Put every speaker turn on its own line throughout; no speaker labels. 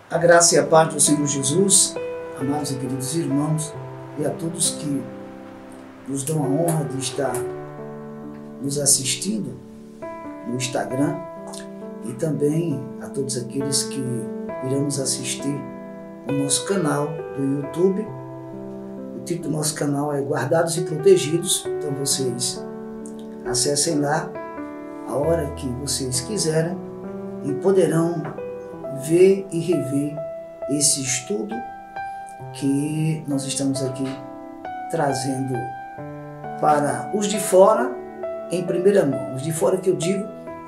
A graça e a paz do Senhor Jesus, amados e queridos irmãos, e a todos que nos dão a honra de estar nos assistindo no Instagram, e também a todos aqueles que irão nos assistir no nosso canal do YouTube. O título do nosso canal é Guardados e Protegidos, então vocês acessem lá a hora que vocês quiserem e poderão ver e rever esse estudo que nós estamos aqui trazendo para os de fora em primeira mão. Os de fora que eu digo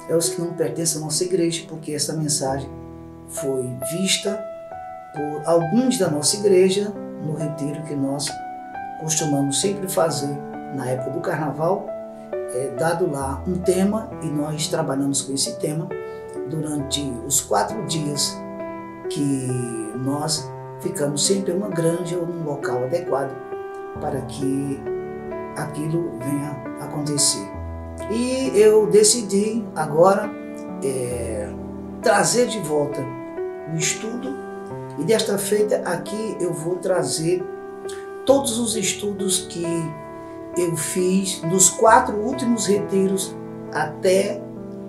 é os que não pertencem à nossa igreja, porque essa mensagem foi vista por alguns da nossa igreja no retiro que nós costumamos sempre fazer na época do carnaval. Dado lá um tema e nós trabalhamos com esse tema durante os 4 dias que nós ficamos sempre em uma granja ou num local adequado para que aquilo venha acontecer. E eu decidi agora trazer de volta o estudo, e desta feita aqui eu vou trazer todos os estudos que eu fiz nos 4 últimos retiros até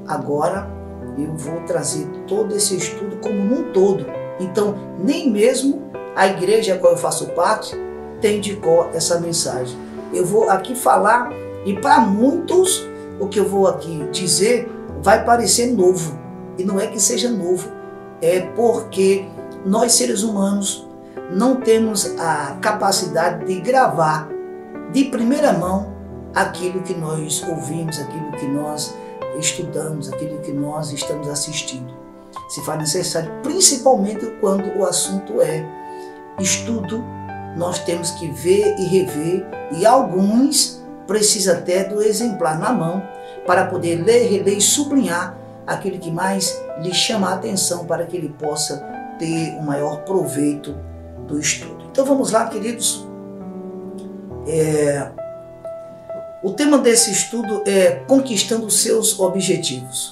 agora. Eu vou trazer todo esse estudo como num todo. Então, nem mesmo a igreja a qual eu faço parte tem de cor essa mensagem. Eu vou aqui falar, e para muitos o que eu vou aqui dizer vai parecer novo. E não é que seja novo, é porque nós seres humanos não temos a capacidade de gravar de primeira mão aquilo que nós ouvimos, aquilo que nós estudamos, aquilo que nós estamos assistindo. Se faz necessário, principalmente quando o assunto é estudo, nós temos que ver e rever, e alguns precisam até do exemplar na mão para poder ler, reler e sublinhar aquilo que mais lhe chama a atenção, para que ele possa ter o maior proveito do estudo. Então vamos lá, queridos. O tema desse estudo é Conquistando os Seus Objetivos.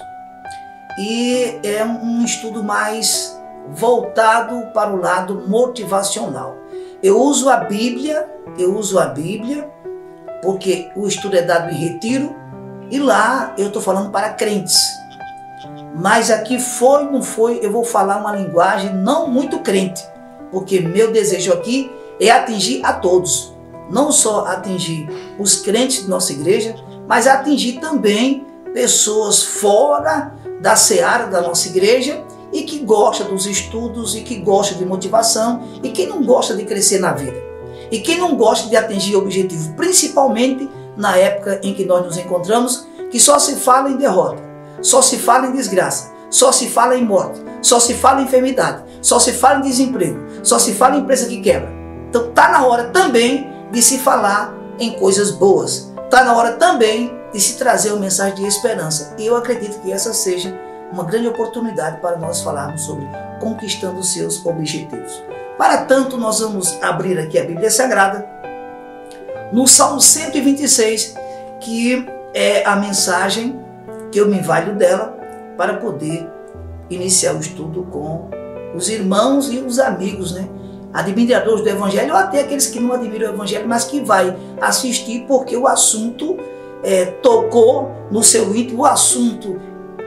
E é um estudo mais voltado para o lado motivacional. Eu uso a Bíblia porque o estudo é dado em retiro, e lá eu estou falando para crentes. Mas aqui não foi, eu vou falar uma linguagem não muito crente, porque meu desejo aqui é atingir a todos. Não só atingir os crentes de nossa igreja, mas atingir também pessoas fora da seara da nossa igreja e que gosta dos estudos e que gosta de motivação e quem não gosta de crescer na vida. E quem não gosta de atingir objetivo, principalmente na época em que nós nos encontramos, que só se fala em derrota, só se fala em desgraça, só se fala em morte, só se fala em enfermidade, só se fala em desemprego, só se fala em empresa que quebra. Então está na hora também de se falar em coisas boas. Está na hora também de se trazer uma mensagem de esperança. E eu acredito que essa seja uma grande oportunidade para nós falarmos sobre conquistando os seus objetivos. Para tanto, nós vamos abrir aqui a Bíblia Sagrada, no Salmo 126, que é a mensagem que eu me valho dela para poder iniciar o estudo com os irmãos e os amigos, admiradores do Evangelho, ou até aqueles que não admiram o Evangelho, mas que vai assistir porque o assunto tocou no seu íntimo, o assunto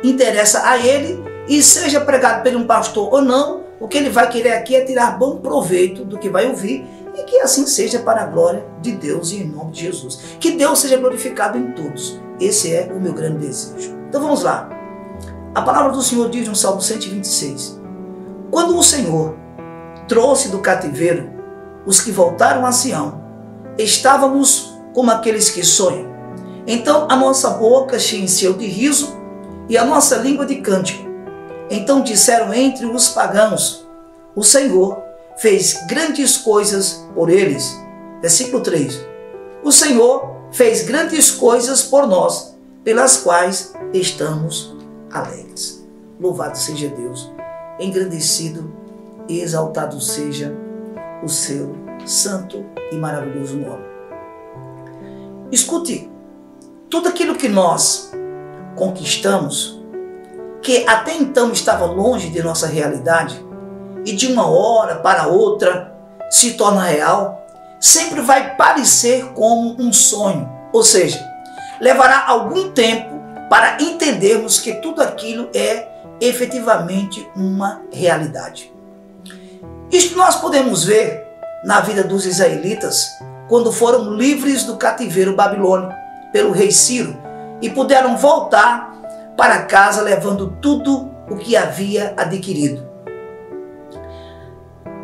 interessa a ele, e seja pregado por um pastor ou não, o que ele vai querer aqui é tirar bom proveito do que vai ouvir, e que assim seja para a glória de Deus e em nome de Jesus. Que Deus seja glorificado em todos. Esse é o meu grande desejo. Então vamos lá. A palavra do Senhor diz no Salmo 126: Quando o Senhor trouxe do cativeiro os que voltaram a Sião, estávamos como aqueles que sonham. Então a nossa boca se encheu de riso e a nossa língua de cântico. Então disseram entre os pagãos: o Senhor fez grandes coisas por eles. Versículo 3. O Senhor fez grandes coisas por nós, pelas quais estamos alegres. Louvado seja Deus, engrandecido e exaltado seja o seu santo e maravilhoso nome. Escute, tudo aquilo que nós conquistamos, que até então estava longe de nossa realidade, e de uma hora para outra se torna real, sempre vai parecer como um sonho. Ou seja, levará algum tempo para entendermos que tudo aquilo é efetivamente uma realidade. Isto nós podemos ver na vida dos israelitas quando foram livres do cativeiro babilônico pelo rei Ciro e puderam voltar para casa levando tudo o que havia adquirido.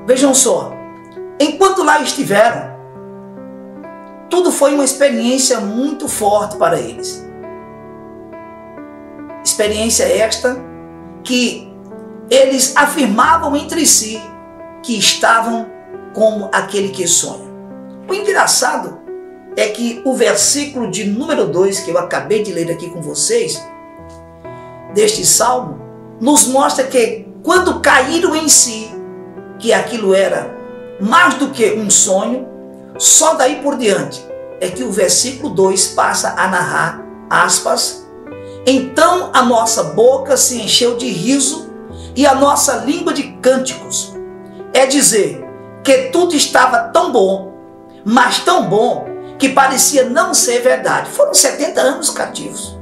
Vejam só, enquanto lá estiveram, tudo foi uma experiência muito forte para eles. Experiência esta que eles afirmavam entre si que estavam como aquele que sonha. O engraçado é que o versículo de número 2, que eu acabei de ler aqui com vocês, deste salmo, nos mostra que quando caíram em si, que aquilo era mais do que um sonho, só daí por diante é que o versículo 2 passa a narrar, aspas, então a nossa boca se encheu de riso e a nossa língua de cânticos. É dizer que tudo estava tão bom, mas tão bom, que parecia não ser verdade. Foram 70 anos cativos.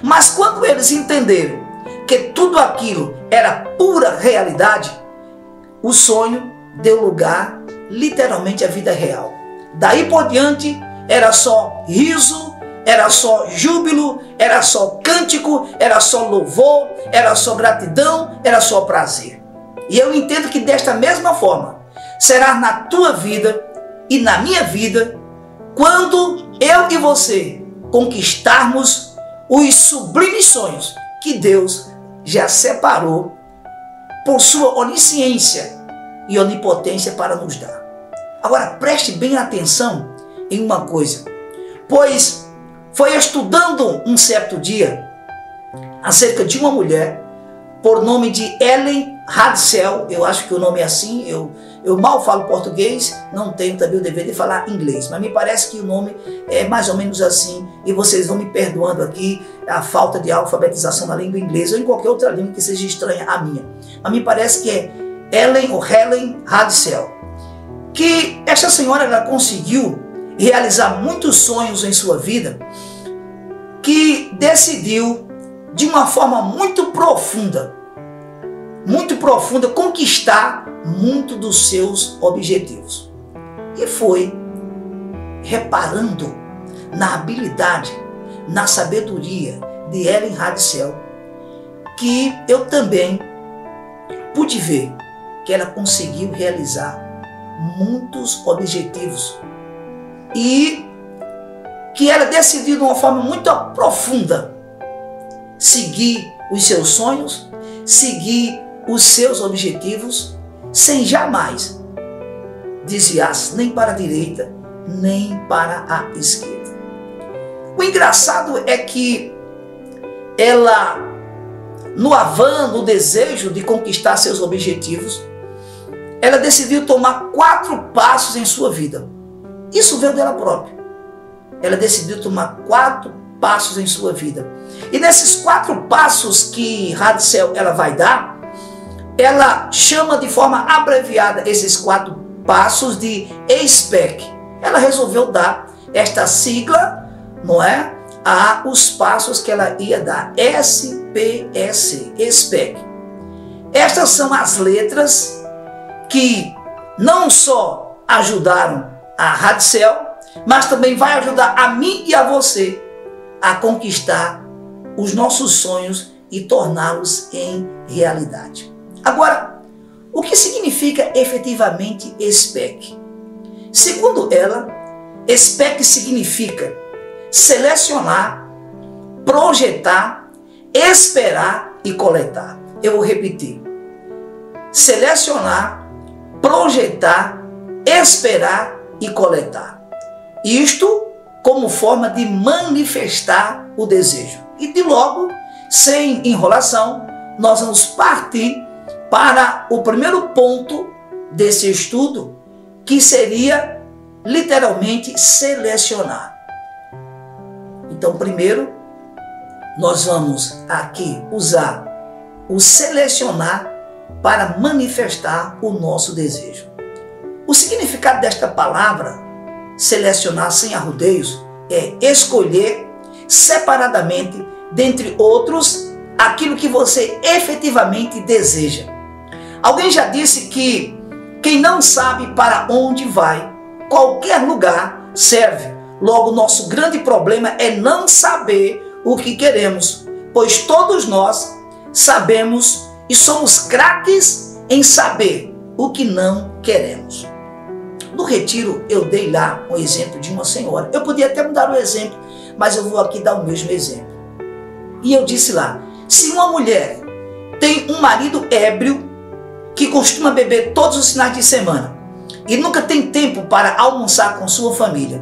Mas quando eles entenderam que tudo aquilo era pura realidade, o sonho deu lugar literalmente à vida real. Daí por diante era só riso, era só júbilo, era só cântico, era só louvor, era só gratidão, era só prazer. E eu entendo que desta mesma forma será na tua vida e na minha vida quando eu e você conquistarmos os sublimes sonhos que Deus já separou por sua onisciência e onipotência para nos dar. Agora preste bem atenção em uma coisa, pois foi estudando um certo dia acerca de uma mulher por nome de Ellen Hadsell, eu acho que o nome é assim, eu mal falo português, não tenho também o dever de falar inglês, mas me parece que o nome é mais ou menos assim, e vocês vão me perdoando aqui a falta de alfabetização na língua inglesa ou em qualquer outra língua que seja estranha à minha, mas me parece que é Ellen ou Helen Hadsell, que esta senhora ela conseguiu realizar muitos sonhos em sua vida, que decidiu de uma forma muito profunda, conquistar muito dos seus objetivos. E foi reparando na habilidade, na sabedoria de Ellen Hadsell, que eu também pude ver que ela conseguiu realizar muitos objetivos e que ela decidiu de uma forma muito profunda seguir os seus sonhos, seguir os seus objetivos, sem jamais desviar-se nem para a direita, nem para a esquerda. O engraçado é que ela, no afã, no desejo de conquistar seus objetivos, ela decidiu tomar 4 passos em sua vida. Isso veio dela própria. Ela decidiu tomar 4 passos em sua vida. E nesses 4 passos que Hadsell ela vai dar, ela chama de forma abreviada esses 4 passos de SPEC. Ela resolveu dar esta sigla, não é? A os passos que ela ia dar. SPEC, SPEC. Estas são as letras que não só ajudaram a Hadsell, mas também vai ajudar a mim e a você a conquistar os nossos sonhos e torná-los em realidade. Agora, o que significa efetivamente SPEC? Segundo ela, SPEC significa selecionar, projetar, esperar e coletar. Eu vou repetir. Selecionar, projetar, esperar e coletar. Isto como forma de manifestar o desejo. E de logo, sem enrolação, nós vamos partir para o primeiro ponto desse estudo, que seria literalmente selecionar. Então, primeiro, nós vamos aqui usar o selecionar para manifestar o nosso desejo. O significado desta palavra, selecionar sem arrudeios, é escolher separadamente, dentre outros, aquilo que você efetivamente deseja. Alguém já disse que quem não sabe para onde vai, qualquer lugar serve. Logo, nosso grande problema é não saber o que queremos, pois todos nós sabemos e somos craques em saber o que não queremos. No retiro eu dei lá um exemplo de uma senhora. Eu podia até mudar o exemplo, mas eu vou aqui dar o mesmo exemplo. E eu disse lá, se uma mulher tem um marido ébrio que costuma beber todos os finais de semana e nunca tem tempo para almoçar com sua família,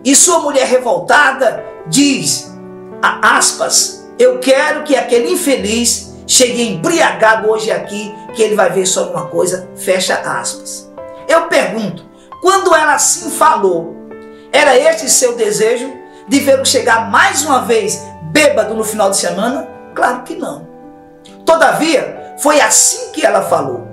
e sua mulher revoltada diz, aspas, eu quero que aquele infeliz chegue embriagado hoje aqui, que ele vai ver só uma coisa, fecha aspas. Eu pergunto, quando ela assim falou, era este seu desejo de vê-lo chegar mais uma vez bêbado no final de semana? Claro que não. Todavia, foi assim que ela falou.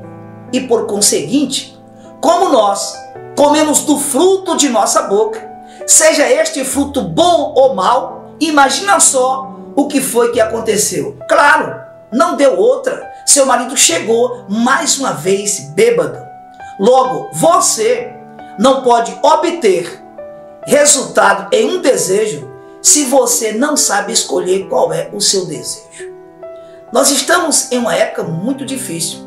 E por conseguinte, como nós comemos do fruto de nossa boca, seja este fruto bom ou mau, imagina só o que foi que aconteceu. Claro, não deu outra. Seu marido chegou mais uma vez bêbado. Logo, você não pode obter resultado em um desejo se você não sabe escolher qual é o seu desejo. Nós estamos em uma época muito difícil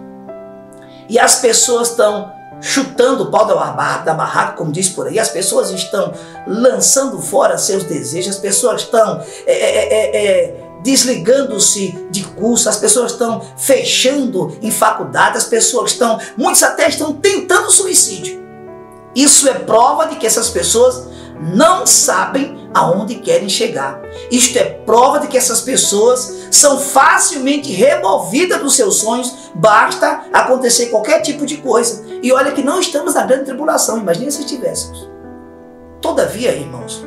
e as pessoas estão chutando o pau da barraca, como diz por aí. As pessoas estão lançando fora seus desejos, as pessoas estão desligando-se de curso, as pessoas estão fechando em faculdade, as pessoas estão, muitos até estão tentando suicídio. Isso é prova de que essas pessoas não sabem aonde querem chegar. Isto é prova de que essas pessoas são facilmente removidas dos seus sonhos, basta acontecer qualquer tipo de coisa. E olha que não estamos na grande tribulação, imagine se estivéssemos. Todavia, irmãos,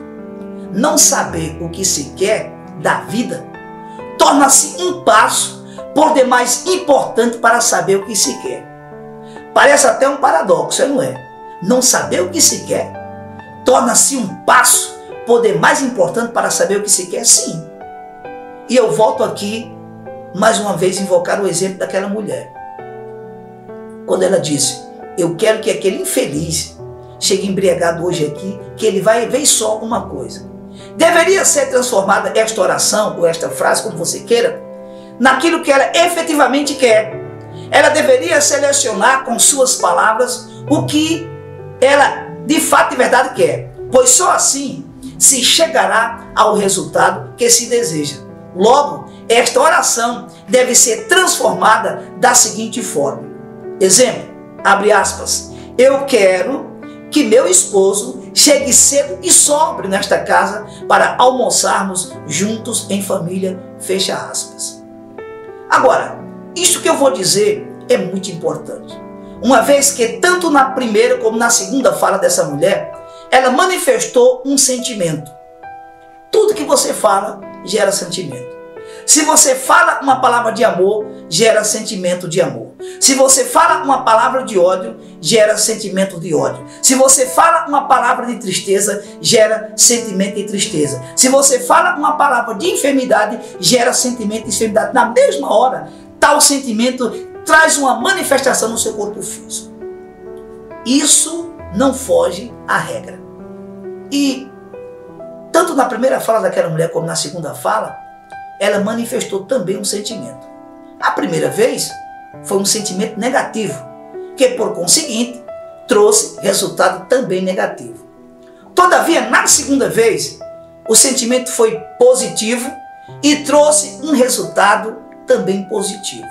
não saber o que se quer da vida torna-se um passo por demais importante para saber o que se quer. Parece até um paradoxo, não é? Não saber o que se quer torna-se um passo por demais importante para saber o que se quer, sim. E eu volto aqui, mais uma vez, invocar o exemplo daquela mulher. Quando ela disse, eu quero que aquele infeliz chegue embriagado hoje aqui, que ele vai ver só uma coisa. Deveria ser transformada esta oração, ou esta frase, como você queira, naquilo que ela efetivamente quer. Ela deveria selecionar com suas palavras o que ela de fato e verdade quer, pois só assim se chegará ao resultado que se deseja. Logo, esta oração deve ser transformada da seguinte forma. Exemplo, abre aspas, eu quero que meu esposo chegue cedo e sóbrio nesta casa para almoçarmos juntos em família, fecha aspas. Agora, isto que eu vou dizer é muito importante. Uma vez que tanto na primeira como na segunda fala dessa mulher, ela manifestou um sentimento. Tudo que você fala gera sentimento. Se você fala uma palavra de amor, gera sentimento de amor. Se você fala uma palavra de ódio, gera sentimento de ódio. Se você fala uma palavra de tristeza, gera sentimento de tristeza. Se você fala uma palavra de enfermidade, gera sentimento de enfermidade. Na mesma hora, tal sentimento traz uma manifestação no seu corpo físico. Isso não foge à regra. E tanto na primeira fala daquela mulher como na segunda fala, ela manifestou também um sentimento. A primeira vez foi um sentimento negativo, que por conseguinte trouxe resultado também negativo. Todavia, na segunda vez, o sentimento foi positivo e trouxe um resultado também positivo.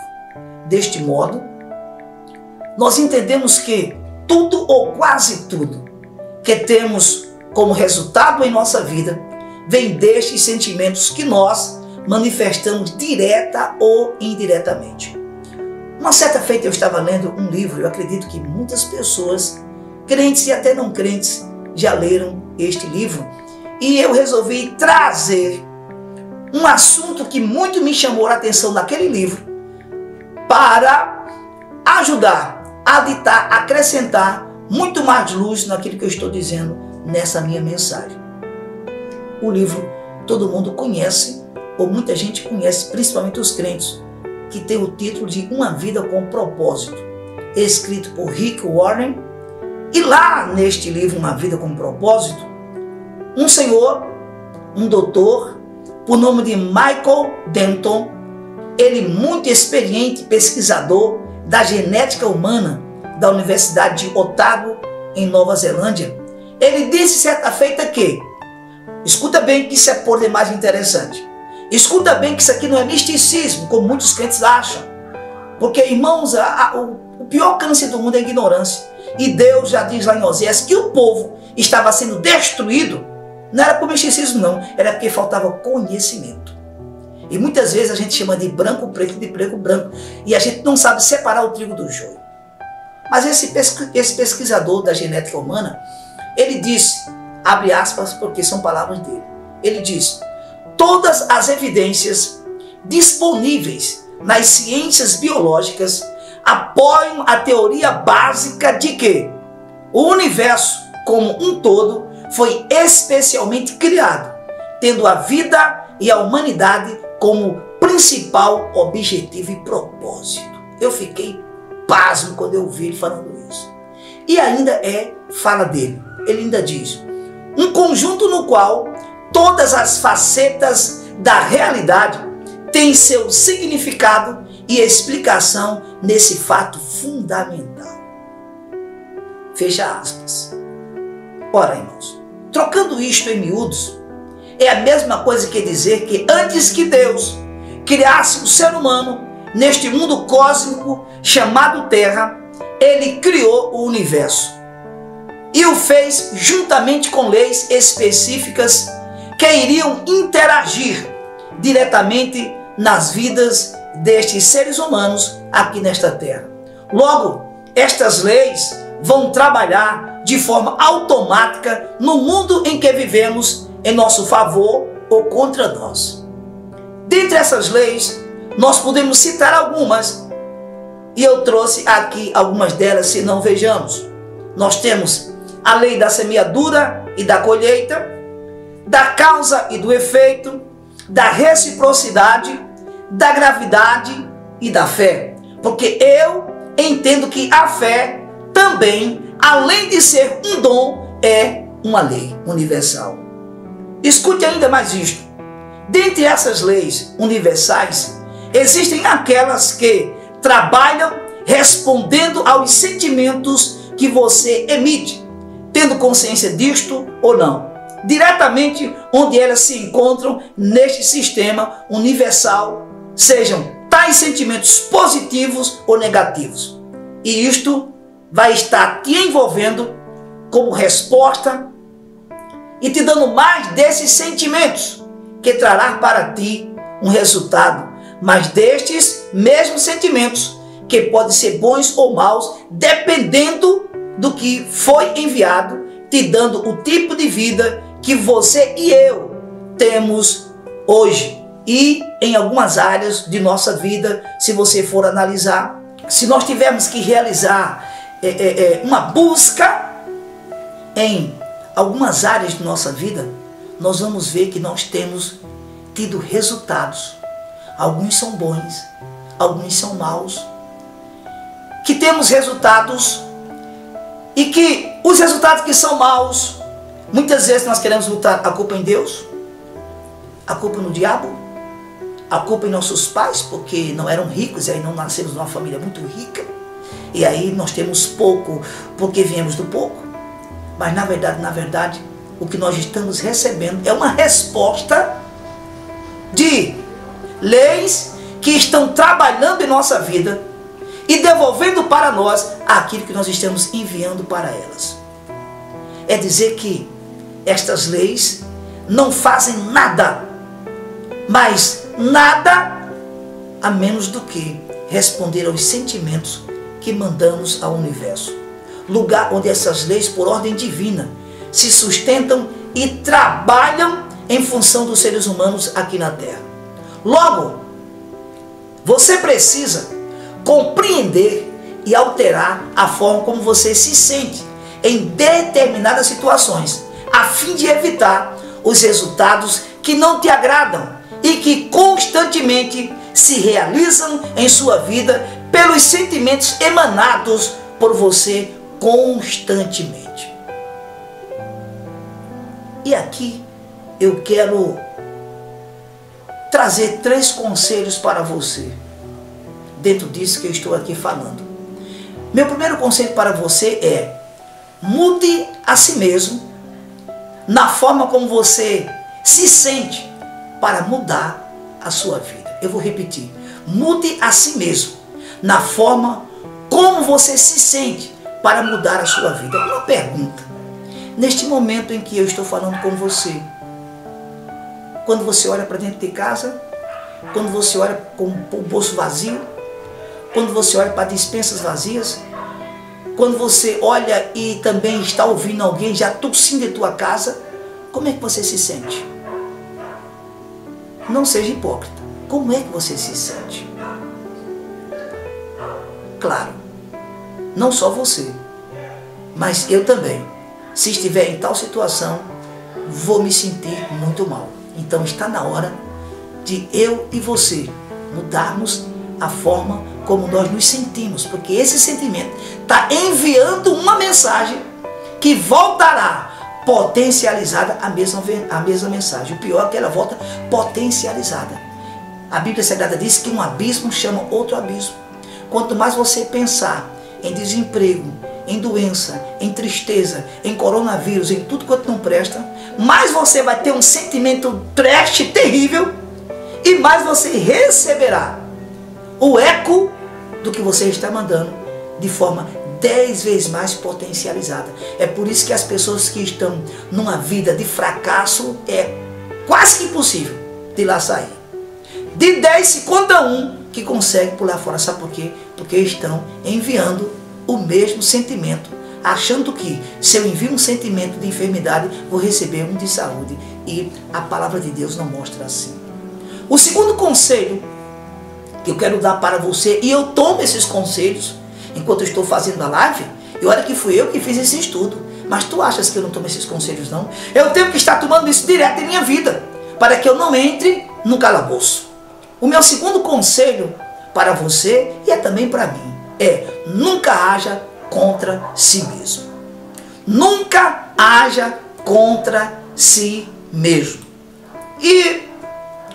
Deste modo, nós entendemos que tudo ou quase tudo que temos como resultado em nossa vida vem destes sentimentos que nós manifestamos direta ou indiretamente. Uma certa feita eu estava lendo um livro, eu acredito que muitas pessoas, crentes e até não crentes, já leram este livro, e eu resolvi trazer um assunto que muito me chamou a atenção naquele livro para ajudar, aditar, acrescentar muito mais luz naquilo que eu estou dizendo nessa minha mensagem. O livro todo mundo conhece, ou muita gente conhece, principalmente os crentes, que tem o título de Uma Vida com Propósito, escrito por Rick Warren. E lá neste livro, Uma Vida com Propósito, um senhor, um doutor, por nome de Michael Denton, ele muito experiente pesquisador da genética humana da Universidade de Otago, em Nova Zelândia, ele disse certa feita que, escuta bem que isso é por demais interessante, escuta bem que isso aqui não é misticismo, como muitos crentes acham, porque, irmãos, o pior câncer do mundo é a ignorância, e Deus já diz lá em Oséias que o povo estava sendo destruído, não era por misticismo não, era porque faltava conhecimento. E muitas vezes a gente chama de branco preto, de preto branco, e a gente não sabe separar o trigo do joio. Mas esse pesquisador da genética humana, ele disse, abre aspas, porque são palavras dele, ele diz: todas as evidências disponíveis nas ciências biológicas apoiam a teoria básica de que o universo como um todo foi especialmente criado, tendo a vida e a humanidade como principal objetivo e propósito. Eu fiquei pasmo quando eu vi ele falando isso. E ainda fala dele. Ele ainda diz: um conjunto no qual todas as facetas da realidade têm seu significado e explicação nesse fato fundamental. Fecha aspas. Ora, irmãos, trocando isto em miúdos, é a mesma coisa que dizer que antes que Deus criasse o ser humano neste mundo cósmico chamado Terra, ele criou o universo e o fez juntamente com leis específicas que iriam interagir diretamente nas vidas destes seres humanos aqui nesta Terra. Logo, estas leis vão trabalhar de forma automática no mundo em que vivemos, em nosso favor ou contra nós. Dentre essas leis, nós podemos citar algumas, e eu trouxe aqui algumas delas, se não vejamos. Nós temos a lei da semeadura e da colheita, da causa e do efeito, da reciprocidade, da gravidade e da fé. Porque eu entendo que a fé também, além de ser um dom, é uma lei universal. Escute ainda mais isto. Dentre essas leis universais, existem aquelas que trabalham respondendo aos sentimentos que você emite, tendo consciência disto ou não, diretamente onde elas se encontram neste sistema universal, sejam tais sentimentos positivos ou negativos. E isto vai estar te envolvendo como resposta e te dando mais desses sentimentos, que trará para ti um resultado, mas destes mesmos sentimentos, que podem ser bons ou maus, dependendo do que foi enviado, te dando o tipo de vida que você e eu temos hoje. E em algumas áreas de nossa vida, se você for analisar, se nós tivermos que realizar uma busca em algumas áreas de nossa vida, nós vamos ver que nós temos tido resultados. Alguns são bons, alguns são maus. Que temos resultados e que os resultados que são maus, muitas vezes nós queremos botar a culpa em Deus, a culpa no diabo, a culpa em nossos pais, porque não eram ricos e aí não nascemos numa família muito rica. E aí nós temos pouco porque viemos do pouco. Mas na verdade, o que nós estamos recebendo é uma resposta de leis que estão trabalhando em nossa vida e devolvendo para nós aquilo que nós estamos enviando para elas. É dizer que estas leis não fazem nada, mas nada a menos do que responder aos sentimentos que mandamos ao universo. Lugar onde essas leis, por ordem divina, se sustentam e trabalham em função dos seres humanos aqui na Terra. Logo, você precisa compreender e alterar a forma como você se sente em determinadas situações, a fim de evitar os resultados que não te agradam e que constantemente se realizam em sua vida pelos sentimentos emanados por você constantemente. E aqui eu quero trazer 3 conselhos para você, dentro disso que eu estou aqui falando. Meu primeiro conselho para você é: mude a si mesmo na forma como você se sente para mudar a sua vida. Eu vou repetir: mude a si mesmo na forma como você se sente para mudar a sua vida. Uma pergunta: neste momento em que eu estou falando com você, quando você olha para dentro de casa, quando você olha com o bolso vazio, quando você olha para despensas vazias, quando você olha e também está ouvindo alguém já tossindo em tua casa, como é que você se sente? Não seja hipócrita. Como é que você se sente? Claro, não só você, mas eu também. Se estiver em tal situação, vou me sentir muito mal. Então está na hora de eu e você mudarmos a forma como nós nos sentimos, porque esse sentimento está enviando uma mensagem que voltará potencializada a mesma mensagem. O pior é que ela volta potencializada. A Bíblia Sagrada diz que um abismo chama outro abismo. Quanto mais você pensar em desemprego, em doença, em tristeza, em coronavírus, em tudo quanto não presta, mais você vai ter um sentimento triste, terrível, e mais você receberá o eco do que você está mandando de forma 10 vezes mais potencializada. É por isso que as pessoas que estão numa vida de fracasso, é quase que impossível de lá sair. De 10 se conta um que consegue pular fora. Sabe por quê? Porque estão enviando o mesmo sentimento, achando que se eu envio um sentimento de enfermidade, vou receber um de saúde. E a palavra de Deus não mostra assim. O segundo conselho que eu quero dar para você, e eu tomo esses conselhos enquanto eu estou fazendo a live, e olha que fui eu que fiz esse estudo, mas tu achas que eu não tomo esses conselhos não? Eu tenho que estar tomando isso direto em minha vida, para que eu não entre no calabouço. O meu segundo conselho para você, e é também para mim, é: nunca haja contra si mesmo. Nunca haja contra si mesmo. E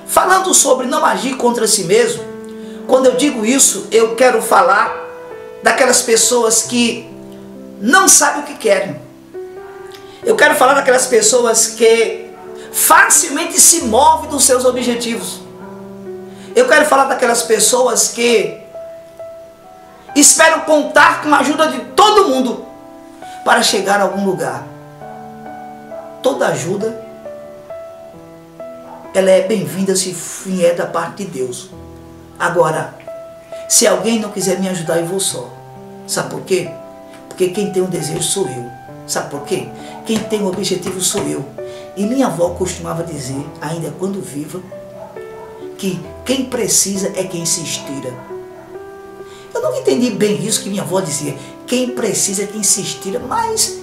falando sobre não agir contra si mesmo, quando eu digo isso, eu quero falar daquelas pessoas que não sabem o que querem. Eu quero falar daquelas pessoas que facilmente se movem dos seus objetivos. Eu quero falar daquelas pessoas que esperam contar com a ajuda de todo mundo para chegar a algum lugar. Toda ajuda, ela é bem-vinda se vier da parte de Deus. Agora, se alguém não quiser me ajudar, eu vou só. Sabe por quê? Porque quem tem um desejo sou eu. Sabe por quê? Quem tem um objetivo sou eu. E minha avó costumava dizer, ainda quando viva, que quem precisa é quem se estira. Eu não entendi bem isso que minha avó dizia. Quem precisa é quem se estira, mas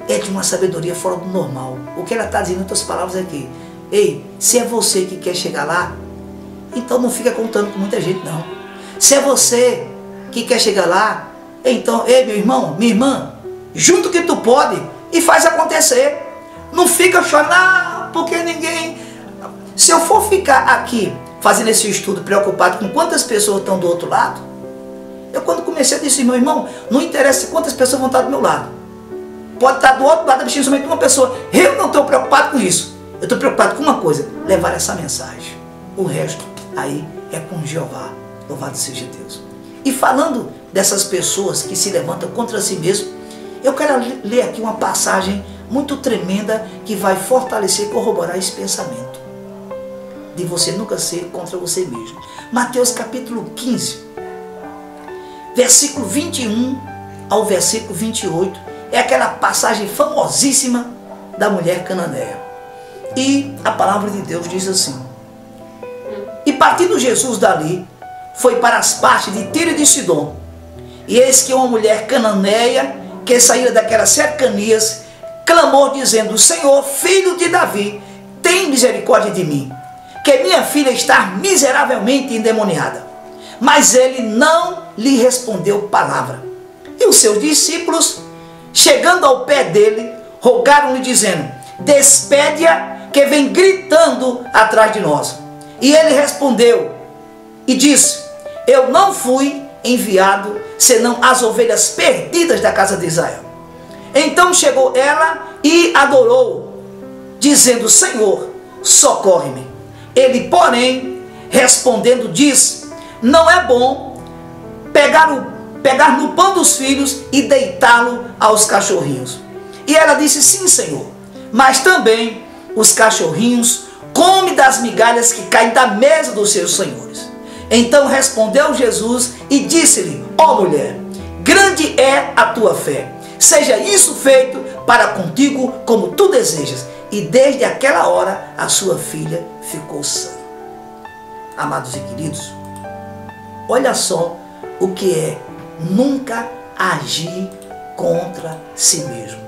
é de uma sabedoria fora do normal. O que ela está dizendo em outras palavras é que, ei, se é você que quer chegar lá, então não fica contando com muita gente não. Se é você que quer chegar lá, então, ei, meu irmão, minha irmã, junto que tu pode e faz acontecer. Não fica chorando, porque ninguém... Se eu for ficar aqui fazendo esse estudo preocupado com quantas pessoas estão do outro lado, eu quando comecei a dizer, meu irmão, não interessa quantas pessoas vão estar do meu lado. Pode estar do outro lado da bichinha somente uma pessoa. Eu não estou preocupado com isso. Eu estou preocupado com uma coisa, levar essa mensagem. O resto aí é com Jeová. Louvado seja Deus. E falando dessas pessoas que se levantam contra si mesmo, eu quero ler aqui uma passagem muito tremenda que vai fortalecer e corroborar esse pensamento de você nunca ser contra você mesmo. Mateus capítulo 15, versículo 21 ao versículo 28, é aquela passagem famosíssima da mulher cananeia. E a palavra de Deus diz assim: e partindo Jesus dali, foi para as partes de Tiro e de Sidom, E eis que uma mulher cananeia, que saíra daquelas cercanias, clamou dizendo: Senhor, filho de Davi, tem misericórdia de mim, que minha filha está miseravelmente endemoniada. Mas ele não lhe respondeu palavra. E os seus discípulos, chegando ao pé dele, rogaram-lhe dizendo: despede-a, que vem gritando atrás de nós. E ele respondeu e disse: eu não fui enviado senão as ovelhas perdidas da casa de Israel. Então chegou ela e adorou, dizendo: Senhor, socorre-me. Ele, porém, respondendo, diz: não é bom pegar no pão dos filhos e deitá-lo aos cachorrinhos. E ela disse: sim, Senhor, mas também os cachorrinhos comem das migalhas que caem da mesa dos seus senhores. Então respondeu Jesus e disse-lhe: ó mulher, grande é a tua fé, seja isso feito para contigo como tu desejas. E desde aquela hora a sua filha ficou sã. Amados e queridos, olha só o que é nunca agir contra si mesmo.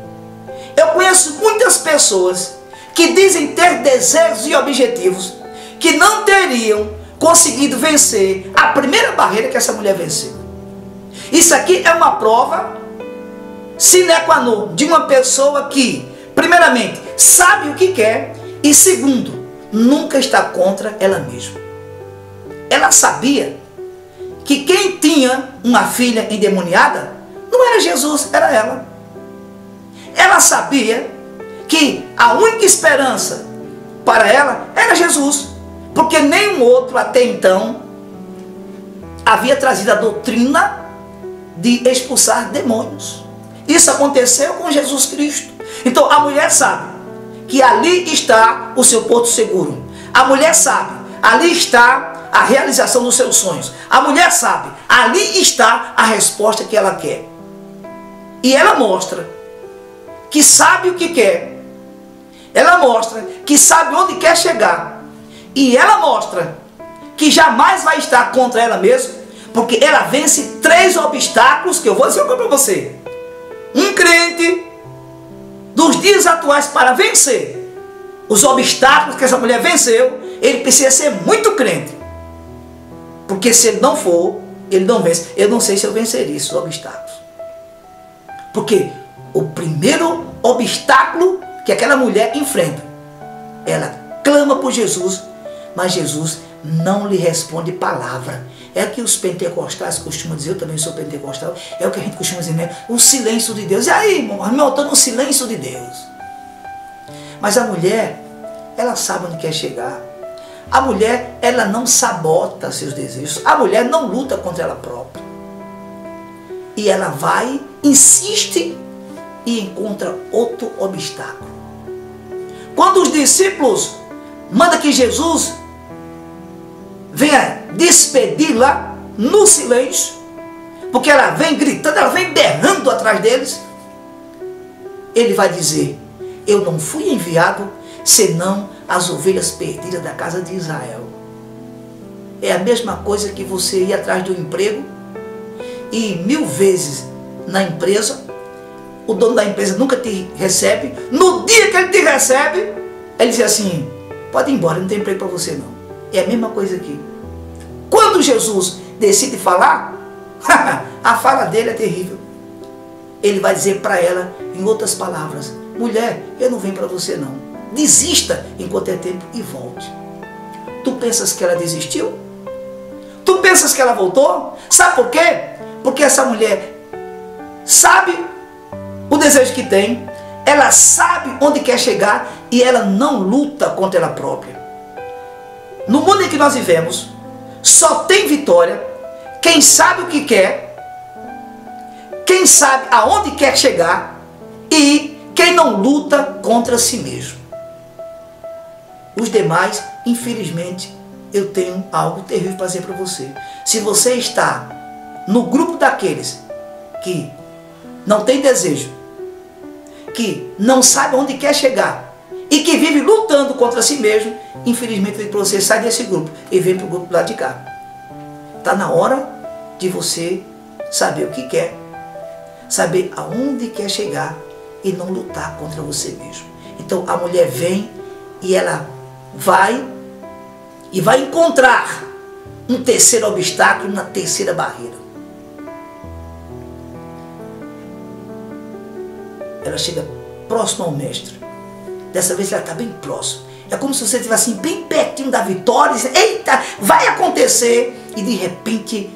Eu conheço muitas pessoas que dizem ter desejos e objetivos que não teriam conseguido vencer a primeira barreira que essa mulher venceu. Isso aqui é uma prova sine qua non de uma pessoa que, primeiramente, sabe o que quer e, segundo, nunca está contra ela mesma. Ela sabia que quem tinha uma filha endemoniada não era Jesus, era ela. Ela sabia que a única esperança para ela era Jesus, porque nenhum outro até então havia trazido a doutrina de expulsar demônios. Isso aconteceu com Jesus Cristo. Então a mulher sabe que ali está o seu porto seguro. A mulher sabe, ali está a realização dos seus sonhos. A mulher sabe, ali está a resposta que ela quer. E ela mostra que sabe o que quer. Ela mostra que sabe onde quer chegar. E ela mostra que jamais vai estar contra ela mesma, porque ela vence 3 obstáculos que eu vou dizer para você. Um crente dos dias atuais, para vencer os obstáculos que essa mulher venceu, ele precisa ser muito crente. Porque se ele não for, ele não vence. Eu não sei se eu venceria esses obstáculos. Porque o primeiro obstáculo que aquela mulher enfrenta, ela clama por Jesus, mas Jesus não lhe responde palavra. É o que os pentecostais costumam dizer, eu também sou pentecostal, é o que a gente costuma dizer, né? O silêncio de Deus. E aí, irmão, eu estou no silêncio de Deus. Mas a mulher, ela sabe onde quer chegar. A mulher, ela não sabota seus desejos. A mulher não luta contra ela própria. E ela vai, insiste e encontra outro obstáculo. Quando os discípulos mandam que Jesus venha despedi-la no silêncio, porque ela vem gritando, ela vem berrando atrás deles, ele vai dizer: eu não fui enviado senão as ovelhas perdidas da casa de Israel. É a mesma coisa que você ir atrás de um emprego e 1000 vezes na empresa, o dono da empresa nunca te recebe. No dia que ele te recebe, ele diz assim: pode ir embora, não tem emprego para você não. É a mesma coisa aqui. Quando Jesus decide falar, a fala dele é terrível. Ele vai dizer para ela, em outras palavras: mulher, eu não venho para você não. Desista enquanto é tempo e volte. Tu pensas que ela desistiu? Tu pensas que ela voltou? Sabe por quê? Porque essa mulher sabe o desejo que tem, ela sabe onde quer chegar e ela não luta contra ela própria. No mundo em que nós vivemos, só tem vitória quem sabe o que quer, quem sabe aonde quer chegar e quem não luta contra si mesmo. Os demais, infelizmente, eu tenho algo terrível para dizer para você. Se você está no grupo daqueles que não tem desejo, que não sabe onde quer chegar e que vive lutando contra si mesmo, infelizmente eu digo para você: sai desse grupo e vem para o grupo lá de cá. Está na hora de você saber o que quer, saber aonde quer chegar e não lutar contra você mesmo. Então a mulher vem e ela vai encontrar um terceiro obstáculo, uma terceira barreira. Ela chega próximo ao mestre. Dessa vez ela está bem próximo. É como se você estivesse assim, bem pertinho da vitória. E, eita, vai acontecer. E de repente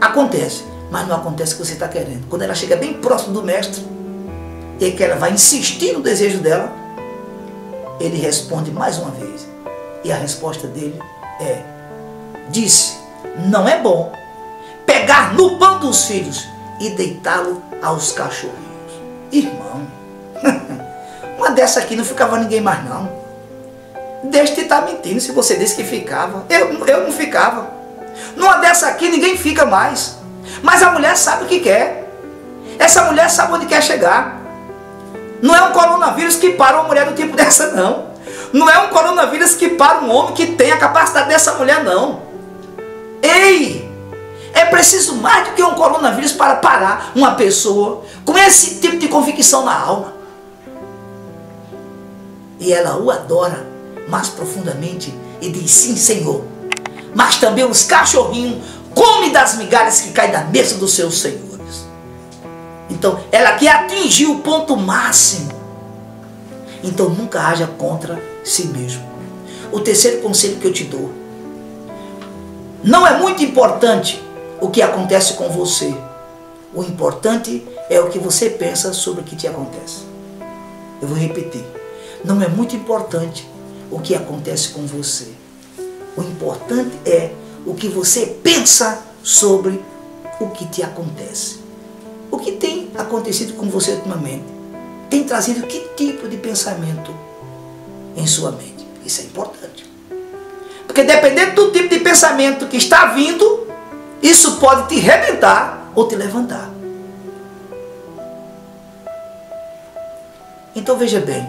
acontece. Mas não acontece o que você está querendo. Quando ela chega bem próximo do mestre, e que ela vai insistir no desejo dela, ele responde mais uma vez. E a resposta dele é: disse, não é bom pegar no pão dos filhos e deitá-lo aos cachorrinhos. Irmão, uma dessa aqui não ficava ninguém mais não. Deixa de estar mentindo se você disse que ficava. Eu não ficava. Numa dessa aqui ninguém fica mais. Mas a mulher sabe o que quer. Essa mulher sabe onde quer chegar. Não é um coronavírus que para uma mulher do tipo dessa não. Não é um coronavírus que para um homem que tem a capacidade dessa mulher não. Ei! É preciso mais do que um coronavírus para parar uma pessoa com esse tipo de convicção na alma. E ela o adora mais profundamente e diz: sim, Senhor. Mas também os cachorrinhos comem das migalhas que caem da mesa dos seus senhores. Então, ela quer atingir o ponto máximo. Então, nunca haja contra si mesmo. O terceiro conselho que eu te dou: não é muito importante o que acontece com você. O importante é o que você pensa sobre o que te acontece. Eu vou repetir. Não é muito importante o que acontece com você. O importante é o que você pensa sobre o que te acontece. O que tem acontecido com você ultimamente? Tem trazido que tipo de pensamento em sua mente? Isso é importante. Porque dependendo do tipo de pensamento que está vindo, isso pode te arrebentar ou te levantar. Então veja bem.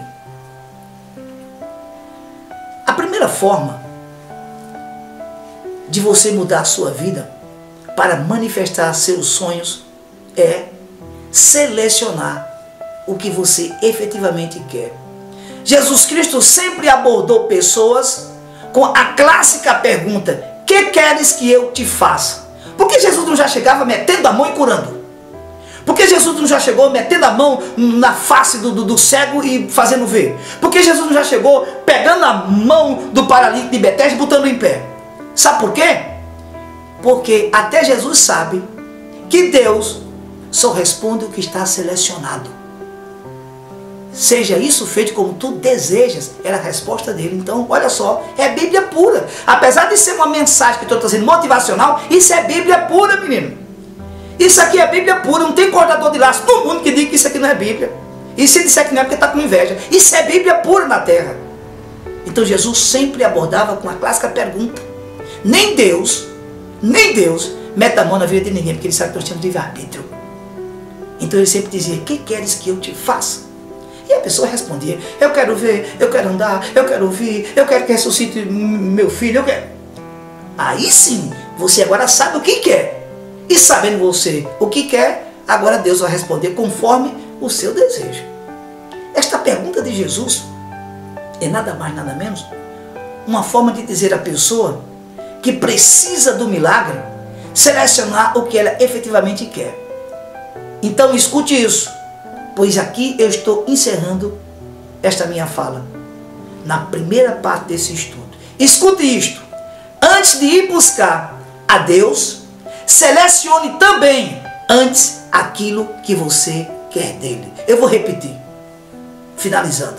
A primeira forma de você mudar a sua vida para manifestar seus sonhos é selecionar o que você efetivamente quer. Jesus Cristo sempre abordou pessoas com a clássica pergunta: que queres que eu te faça? Por que Jesus não já chegava metendo a mão e curando? Por que Jesus não já chegou metendo a mão na face do cego e fazendo ver? Por que Jesus não já chegou pegando a mão do paralítico de Betesda e botando em pé? Sabe por quê? Porque até Jesus sabe que Deus só responde o que está selecionado. Seja isso feito como tu desejas, era a resposta dele. Então, olha só, é Bíblia pura. Apesar de ser uma mensagem que estou trazendo motivacional, isso é Bíblia pura, menino. Isso aqui é Bíblia pura, não tem cortador de laço no mundo que diga que isso aqui não é Bíblia. E se disser que não é porque está com inveja. Isso é Bíblia pura na terra. Então Jesus sempre abordava com a clássica pergunta. Nem Deus mete a mão na vida de ninguém, porque ele sabe que nós temos livre-arbítrio. Então ele sempre dizia: que queres que eu te faça? E a pessoa respondia: eu quero ver, eu quero andar, eu quero ouvir, eu quero que ressuscite meu filho, eu quero. Aí sim, você agora sabe o que quer. E sabendo você o que quer, agora Deus vai responder conforme o seu desejo. Esta pergunta de Jesus é nada mais, nada menos uma forma de dizer à pessoa que precisa do milagre selecionar o que ela efetivamente quer. Então escute isso, pois aqui eu estou encerrando esta minha fala na primeira parte desse estudo. Escute isto: antes de ir buscar a Deus, selecione também antes aquilo que você quer dele. Eu vou repetir, finalizando.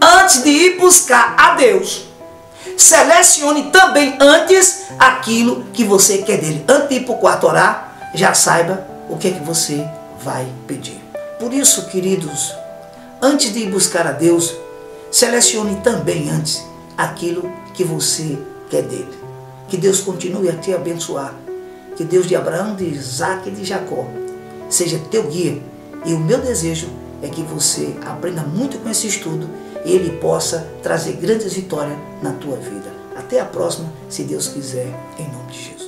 Antes de ir buscar a Deus, selecione também antes aquilo que você quer dele. Antes de ir para o quarto orar, já saiba o que é que você vai pedir. Por isso, queridos, antes de ir buscar a Deus, selecione também antes aquilo que você quer dele. Que Deus continue a te abençoar. Que Deus de Abraão, de Isaac e de Jacó seja teu guia. E o meu desejo é que você aprenda muito com esse estudo e ele possa trazer grandes vitórias na tua vida. Até a próxima, se Deus quiser, em nome de Jesus.